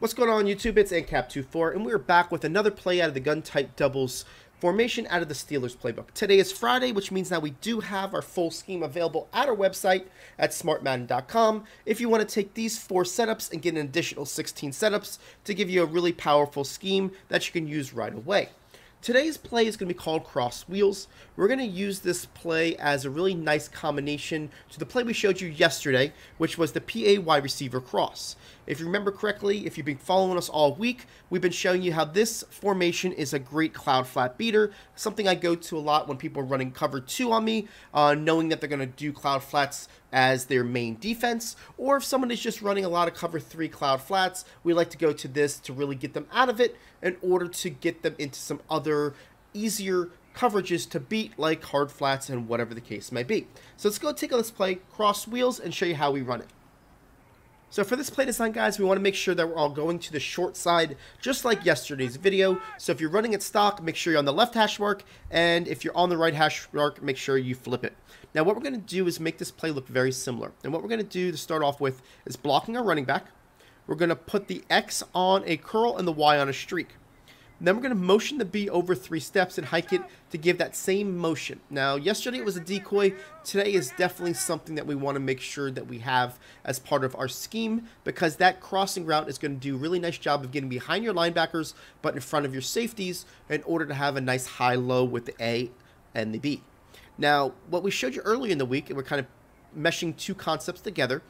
What's going on YouTube? It's ANCAP24 and we're back with another play out of the gun type doubles formation out of the Steelers playbook. Today is Friday, which means that we do have our full scheme available at our website at smartmadden.com if you want to take these 4 setups and get an additional 16 setups to give you a really powerful scheme that you can use right away. Today's play is going to be called Cross Wheels. We're going to use this play as a really nice combination to the play we showed you yesterday, which was the PA wide receiver cross. If you remember correctly, if you've been following us all week, we've been showing you how this formation is a great cloud flat beater, something I go to a lot when people are running cover 2 on me, knowing that they're going to do cloud flats as their main defense, or if someone is just running a lot of cover 3 cloud flats, we like to go to this to really get them out of it in order to get them into some other easier coverages to beat, like hard flats and whatever the case may be. So let's go take on this play, Cross Wheels, and show you how we run it. So for this play design, guys, we want to make sure that we're all going to the short side, just like yesterday's video. So if you're running at stock, make sure you're on the left hash mark, and if you're on the right hash mark, make sure you flip it. Now what we're going to do is make this play look very similar. And what we're going to do to start off with is blocking our running back. We're going to put the X on a curl and the Y on a streak. Then we're going to motion the B over 3 steps and hike it to give that same motion. Now, yesterday it was a decoy. Today is definitely something that we want to make sure that we have as part of our scheme, because that crossing route is going to do a really nice job of getting behind your linebackers but in front of your safeties in order to have a nice high-low with the A and the B. Now, what we showed you earlier in the week, and we're kind of meshing 2 concepts together,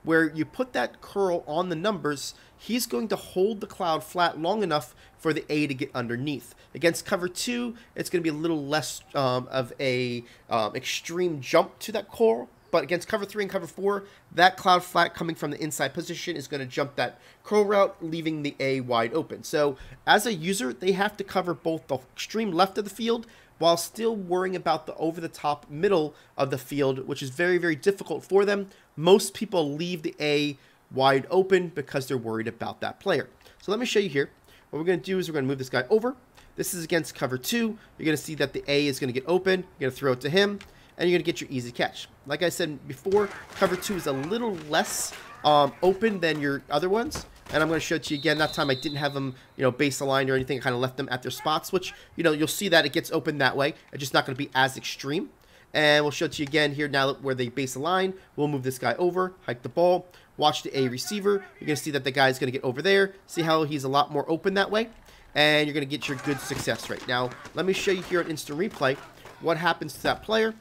where you put that curl on the numbers, he's going to hold the cloud flat long enough for the A to get underneath. Against cover 2, it's going to be a little less of a extreme jump to that curl, but against cover 3 and cover 4, that cloud flat coming from the inside position is going to jump that curl route, leaving the A wide open. So as a user, they have to cover both the extreme left of the field while still worrying about the over-the-top middle of the field, which is very, very difficult for them. Most people leave the A wide open because they're worried about that player. So let me show you here. What we're going to do is we're going to move this guy over. This is against cover 2. You're going to see that the A is going to get open. You're going to throw it to him, and you're going to get your easy catch. Like I said before, cover 2 is a little less open than your other ones. And I'm going to show it to you again. That time I didn't have them, base aligned or anything. I kind of left them at their spots, which, you'll see that it gets open that way. It's just not going to be as extreme. And we'll show it to you again here now where they base align. We'll move this guy over, hike the ball, watch the A receiver. You're going to see that the guy's going to get over there. See how he's a lot more open that way? And you're going to get your good success rate. Now, let me show you here at Instant Replay what happens to that player.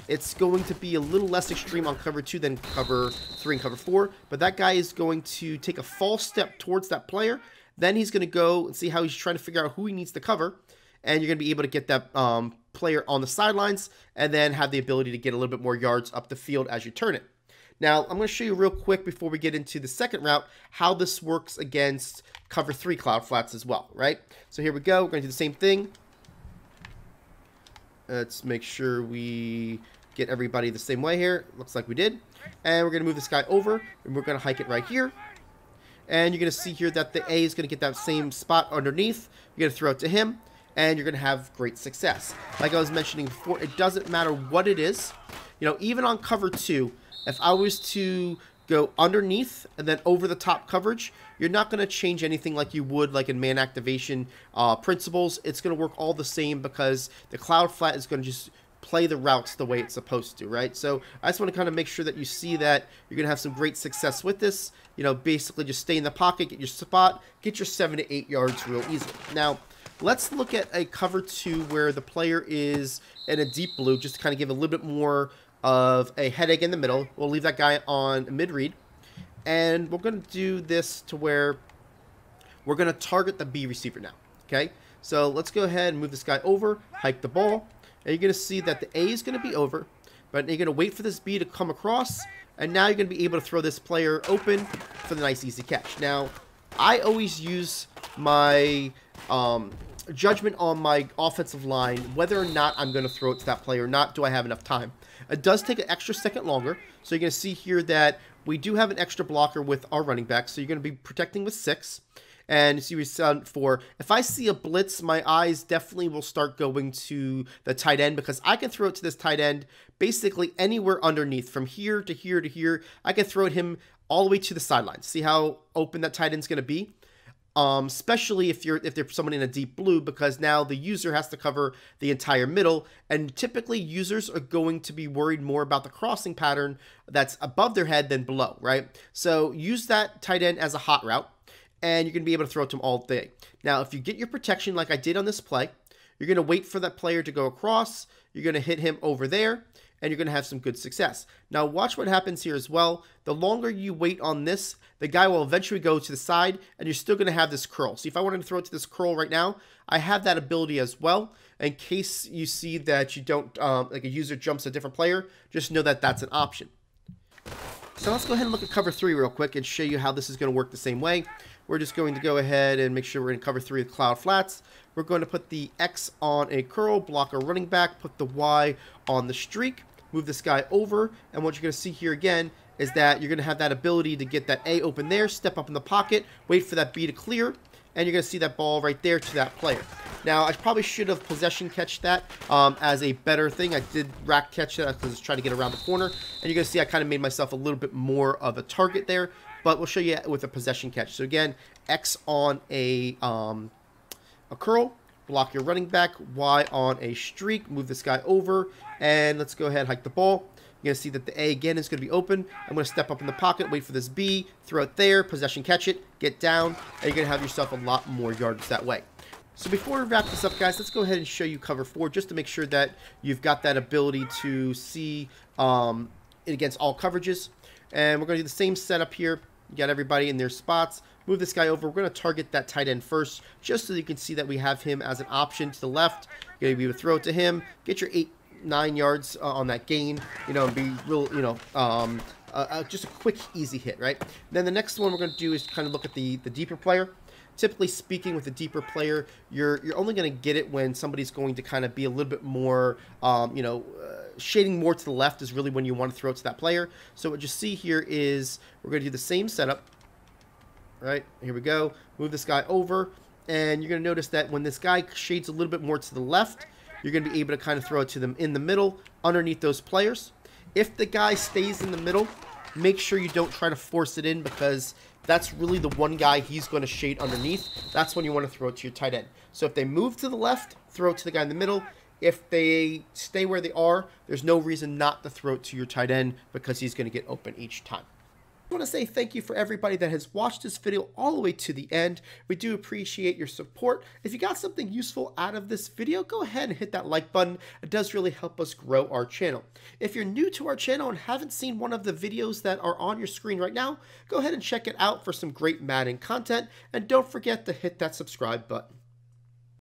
It's going to be a little less extreme on cover 2 than cover 3 and cover 4. But that guy is going to take a false step towards that player. Then he's going to go and see how he's trying to figure out who he needs to cover. And you're going to be able to get that player on the sidelines and then have the ability to get a little bit more yards up the field as you turn it. Now, I'm going to show you real quick before we get into the second route how this works against cover 3 cloud flats as well, right? So here we go. We're going to do the same thing. Let's make sure we get everybody the same way here. Looks like we did. And we're going to move this guy over, and we're going to hike it right here. And you're going to see here that the A is going to get that same spot underneath. You're going to throw it to him, and you're going to have great success. Like I was mentioning before, it doesn't matter what it is. Even on cover 2, if I was to go underneath and then over the top coverage, you're not going to change anything like you would like in man activation principles. It's going to work all the same because the cloud flat is going to just play the routes the way it's supposed to, right? So I just want to kind of make sure that you see that you're going to have some great success with this. Basically just stay in the pocket, get your spot, get your 7 to 8 yards real easily. Now, let's look at a cover 2 where the player is in a deep blue, just to kind of give a little bit more of a headache in the middle. We'll leave that guy on mid-read. And we're going to do this to where we're going to target the B receiver now. Okay? So let's go ahead and move this guy over, hike the ball. And you're going to see that the A is going to be over. But you're going to wait for this B to come across. And now you're going to be able to throw this player open for the nice easy catch. Now, I always use my judgment on my offensive line, whether or not I'm going to throw it to that player or not. Do I have enough time? It does take an extra second longer. So you're going to see here that we do have an extra blocker with our running back. So you're going to be protecting with 6. And see, we said for if I see a blitz, my eyes definitely will start going to the tight end, because I can throw it to this tight end basically anywhere underneath, from here to here to here. I can throw it him all the way to the sidelines. See how open that tight end's going to be? especially if there's someone in a deep blue, because now the user has to cover the entire middle, and typically users are going to be worried more about the crossing pattern that's above their head than below, right? So use that tight end as a hot route, and you're going to be able to throw it to them all day. Now, if you get your protection like I did on this play, you're going to wait for that player to go across, you're going to hit him over there, and you're going to have some good success. Now, watch what happens here as well. The longer you wait on this, the guy will eventually go to the side, and you're still going to have this curl. So if I wanted to throw it to this curl right now, I have that ability as well. In case you see that you don't, like a user jumps a different player, just know that that's an option. So let's go ahead and look at cover 3 real quick and show you how this is going to work the same way. We're just going to go ahead and make sure we're in cover 3 of cloud flats. We're going to put the X on a curl, block a running back, put the Y on the streak, move this guy over, and what you're going to see here again is that you're going to have that ability to get that A open there, step up in the pocket, wait for that B to clear, and you're going to see that ball right there to that player. Now, I probably should have possession catch that as a better thing. I did rack catch that because I was trying to get around the corner, and you're going to see I kind of made myself a little bit more of a target there, but we'll show you with a possession catch. So again, X on a curl, block your running back, Y on a streak, move this guy over, and let's go ahead and hike the ball. You're going to see that the A again is going to be open. I'm going to step up in the pocket, wait for this B, throw it there, possession catch it, get down, and you're going to have yourself a lot more yards that way. So before we wrap this up, guys, let's go ahead and show you cover 4 just to make sure that you've got that ability to see it against all coverages. And we're going to do the same setup here. You got everybody in their spots. Move this guy over. We're going to target that tight end first, just so you can see that we have him as an option to the left. You're going to be able to throw it to him. Get your 8-9 yards on that gain. You know, and be real. You know, just a quick, easy hit, right? Then the next one we're going to do is kind of look at the deeper player. Typically speaking, with a deeper player, you're only going to get it when somebody's going to kind of be a little bit more, shading more to the left is really when you want to throw it to that player. So what you see here is we're going to do the same setup. Right, here we go. Move this guy over, and you're going to notice that when this guy shades a little bit more to the left, you're going to be able to kind of throw it to them in the middle, underneath those players. If the guy stays in the middle, make sure you don't try to force it in, because that's really the one guy he's going to shade underneath. That's when you want to throw it to your tight end. So if they move to the left, throw it to the guy in the middle. If they stay where they are, there's no reason not to throw it to your tight end, because he's going to get open each time. I want to say thank you for everybody that has watched this video all the way to the end. We do appreciate your support. If you got something useful out of this video, go ahead and hit that like button. It does really help us grow our channel. If you're new to our channel and haven't seen one of the videos that are on your screen right now, go ahead and check it out for some great Madden content, and don't forget to hit that subscribe button.